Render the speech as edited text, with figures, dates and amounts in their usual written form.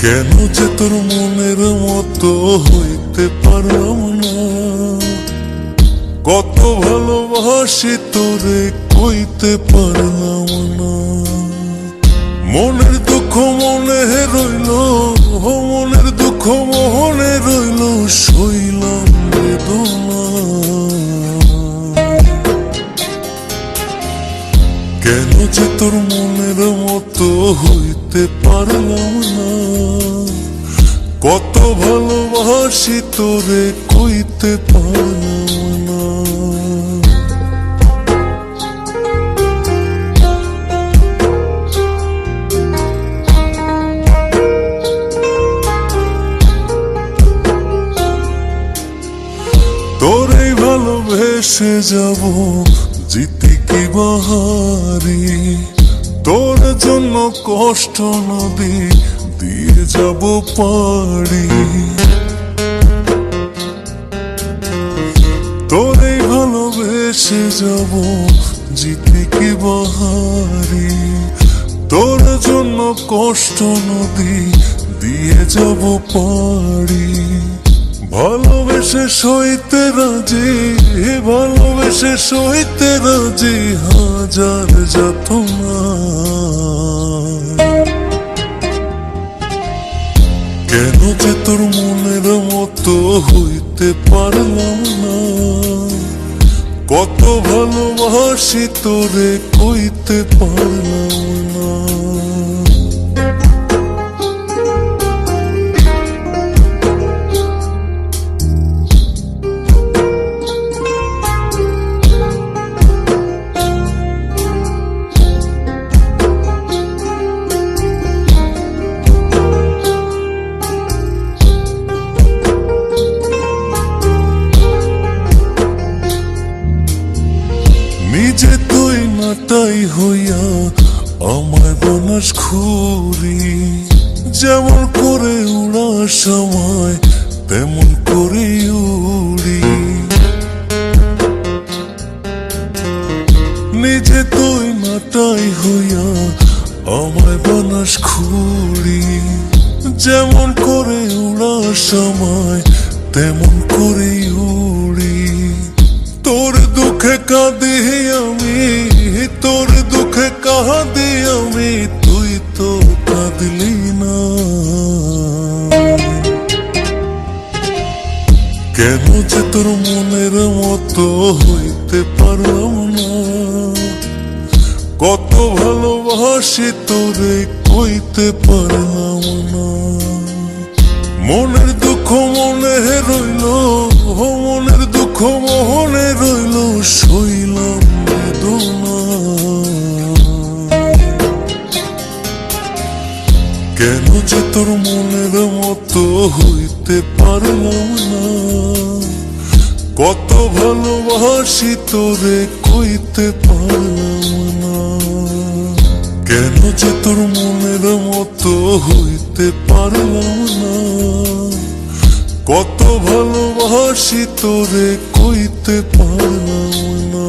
কেন যে তোর মনের মতো হইতে পারলাম না, কত ভালোবাসি তোরে কইতে পারলাম না। মনের দুঃখ মনে রইল, মনের দুঃখ মনে রইল, সইলাম বেদনা। কেন যে তোর মনের মতো হইতে পারলাম না, কত ভালোবাসি তোরে কইতে পারলাম না। তোরে ভালোবেসে যাব জিতে কি বাহারি, তোর জন্য কষ্ট নদী দিয়ে যাব পাড়ি। তোরে ভালোবেসে যাব জিতে কি বাহারি, তোর জন্য কষ্ট নদী দিয়ে যাব পাড়ি। ভালোবেসে সইতে রাজি, ভালোবেসে সইতে রাজি, হাজার যাতনা। কেন যে তোর মনের মতো হইতে পারলাম না, কত ভালোবাসি তোরে কইতে পারলাম না। নিজে তুই নাটাই হইয়া আমায় বানাস খুরি, যেমন করে উড়ার সময় তেমন করে উড়ি। নিজে তুই নাটাই হইয়া আমায় বানাস খুরি, যেমন করে উড়ার সময় তেমন করে উড়ি। তোর দুঃখে কাঁদি আমি, তোর দুঃখে কাঁদি আমি, তুই তো কাঁদলি না। কেন যে তোর মনের মতো হইতে পারলাম না, কত ভালোবাসি তোরে কইতে পারলাম না। মনের দুঃখ মনে রইল, মনের দুঃখ মনে রইল, সইলাম বেদনা। কেন যে তোর মনের মতো হইতে পারলাম না, কত ভালোবাসি তোরে কইতে পারলাম না। কেন যে তোর মনের মতো হইতে পারলাম না, কত ভালোবাসি তোরে কইতে পারলাম না।